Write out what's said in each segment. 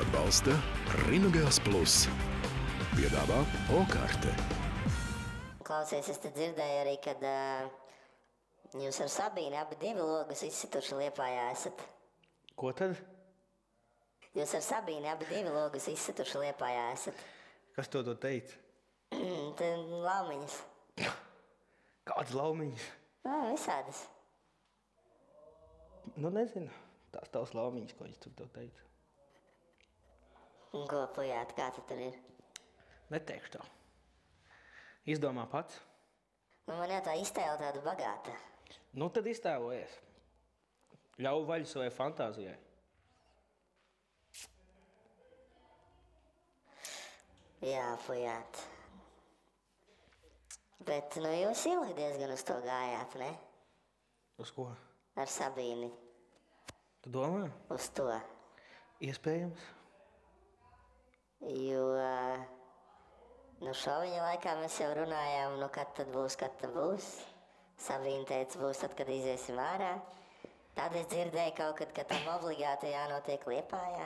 Atbalsta Rinogels Plus. Piedāvā O-karte. Klausies, es te dzirdēju arī, kad jūs ar Sabīni abi divi logus izsituši Liepājā esat. Ko tad? Jūs ar Sabīni abi divi logus izsituši Liepājā esat. Kas to teica? Te laumiņas. Kādas laumiņas? Visādas. Nu, nezinu. Tās tavas laumiņas, ko viņš tur teica. Un ko, pujāt, kā tu tur ir? Neteikšu tev. Izdomā pats. Nu, man jau tā iztēla tāda bagāta. Nu, tad iztēlojies. Ļauj vaļu savai fantāzijai. Jā, pujāt. Bet, nu, jūs ilgi diezgan uz to gājāt, ne? Uz ko? Ar Sabīni. Tu domā? Uz to. Iespējams. Jo, nu, šoviņa laikā mēs jau runājām, nu, kad tad būs. Sabīna teica, būs tad, kad iziesim ārā. Tad es dzirdēju kaut kad, ka tam obligāti jānotiek Liepājā.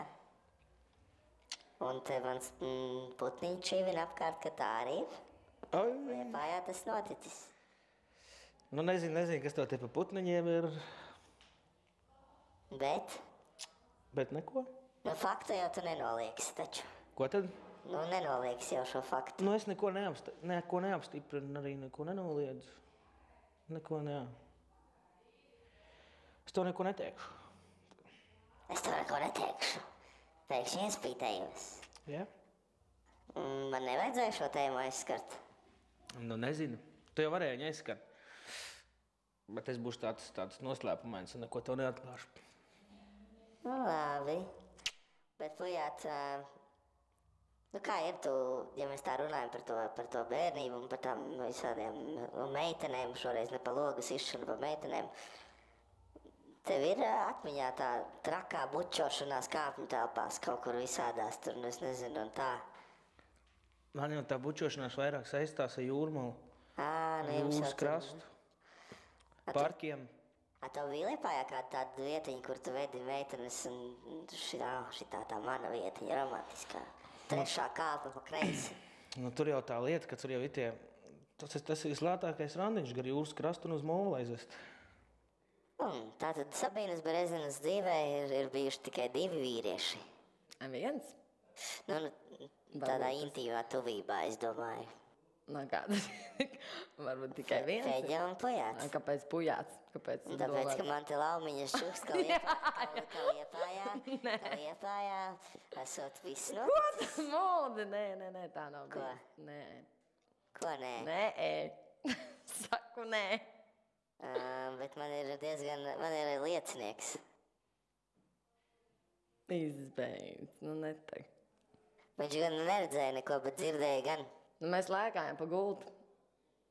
Un te mans putniņš čivina apkārt, ka tā arī ir. Liepājā tas noticis. Nu, nezinu, kas tev te pa putniņiem ir. Bet neko? Nu, faktu jau tu nenolieks taču. Ko tad? Nu, nenolieks jau šo faktu. Nu, es neko neapstiprinu, arī neko nenoliedzu. Neko, jā. Es to neko neteikšu. Es to neko neteikšu. Pēkšņi iespītējos. Jā? Man nevajadzēja šo tēmu aizskart. Nu, nezinu. Tu jau varēji viņu aizskart. Bet es būšu tāds noslēpumains un neko tev neatklāšu. Nu, labi. Bet, pujāt, nu kā ir tu, ja mēs tā runājam par to bērnību un par tām visādiem meitenēm, šoreiz ne pa logas izšanu pa meitenēm, tev ir atmiņā tā trakā bučošanās kāpņu telpās kaut kur visādās tur, nu es nezinu, un tā. Man jau tā bučošanās vairāk saistās ar jūrmalu, jūras krastu, parkiem. Tev bija Liepājā kāda tāda vietiņa, kur tu vedi meitenes un šitā tā mana vietiņa romantiskā. Trešā kāpa pa kreisi. Nu, tur jau tā lieta, ka tur jau ir tie... Tas ir vislētākais randiņš gar jūras krastu un uz Molu aizvest. Tātad Sabīnas Berezinas dzīvē ir bijuši tikai 2 vīrieši. Viens? Nu, tādā intīvā tuvībā, es domāju. Nu, kādas? Varbūt tikai viens? Feģa un Pujāts. Kāpēc Pujāts? Tāpēc, ka man te laumiņas čuks, ka Liepājā esot viss noticis. Ko tu moldi? Nē, tā nav Ko? Nē. Ko nē? Nē, saku nē. Bet man ir liecinieks. Izbeidz, nu neteikt. Viņš gan neredzēja neko, bet dzirdēja gan. Nu, mēs lēkājam pa gultu.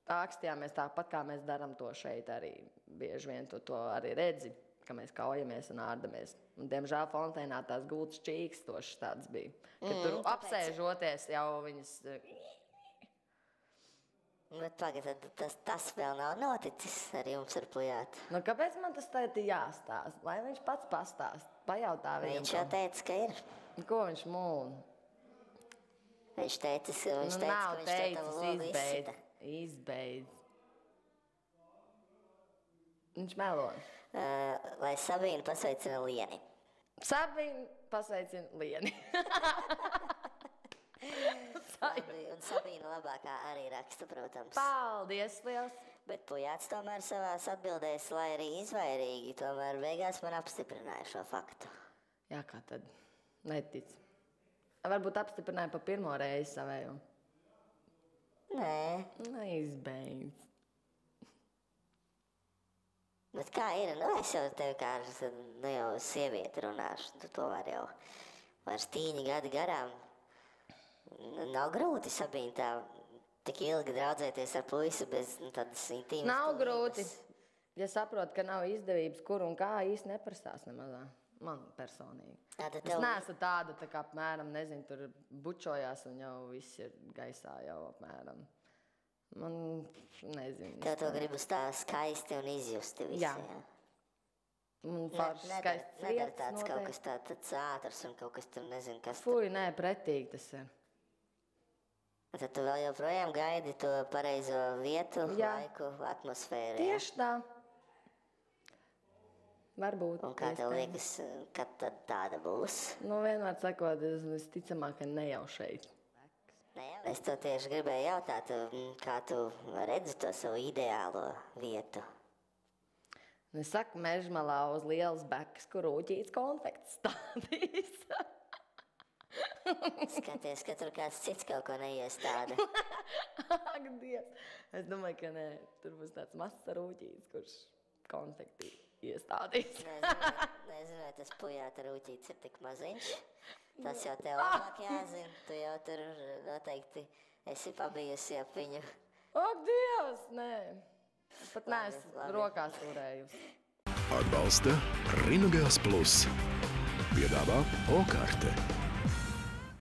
Ākstījāmies tāpat, kā mēs darām to šeit arī. Bieži vien to arī redzi, ka mēs kaujamies un ārdamies. Un, diemžēl, Fontēnā tās gultas čīkstošas tādas bija. Kad tur apsēžoties jau viņas... Bet pagad, tas vēl nav noticis ar jums ar Pujātu. Nu, kāpēc man tas tagad ir jāstāst? Lai viņš pats pastāst. Pajautā viņam. Viņš jau teica, ka ir. Ko viņš mūl? Viņš teica, ka viņš to tavu logu izsita. Izbeidz. Viņš melo. Lai Sabīna pasveicina Lieni. Sabīna pasveicina Lieni. Un Sabīna labākā arī raksta, protams. Paldies, liels. Bet Pujāts tomēr savās atbildēs, lai arī izvairīgi, tomēr beigās man apstiprināja šo faktu. Jā, kā tad? Netic. Varbūt apstiprināja pa pirmo reizi savējo. Nē. Neizbeidz. Bet kā ir? Nu, es jau tevi kā jau sievieti runāšu. Tu to var jau vairs 7 gadi garām. Nav grūti, Sabīna, tik ilgi draudzēties ar puisi bez tādas intīmas. Nav grūti. Ja saprot, ka nav izdevības, kur un kā īsti neprasās nemazā. Man personīgi. Es neesmu tāda, tā kā apmēram, nezinu, tur bučojās un jau viss ir gaisā jau apmēram. Man, nezinu. Tev to gribas tā skaisti un izjusti visi, jā? Un foršs skaists Nedara vietas tāds kaut noteikti. kas tāds ātrs un kaut kas tur nezinu, kas tur. Fuj, nē, pretīgi tas ir. Tad tu vēl joprojām gaidi to pareizo vietu, Jā. laiku, atmosfēru. Tieši tā. Varbūt. Un kā tev iespējams. liekas, kad tad tāda būs? Nu, vienmēr sakot, es visticamāk, ka ne jau šeit. Es to tieši gribēju jautāt, kā tu redzi to savu ideālo vietu? Un es saku, Mežmalā uz lielas bekas, kur rūķīts konfekts stādīs. Skaties, ka tur kāds cits kaut ko neiestāda. Ak, Dievs. Es domāju, ka nē, tur būs tāds mazs rūķīts, kurš konfekti iestādīs. Nezinu, vai tas pujāta rūķīts ir tik maziņš. Tas jau tev labāk jāzina. Tu jau tur noteikti esi pabijusi ap viņu. Ak, Dievs, nē. Pat neesmu labi. rokās turējusi. Atbalsta Rīnogās Plus. Piedāvā O-karte.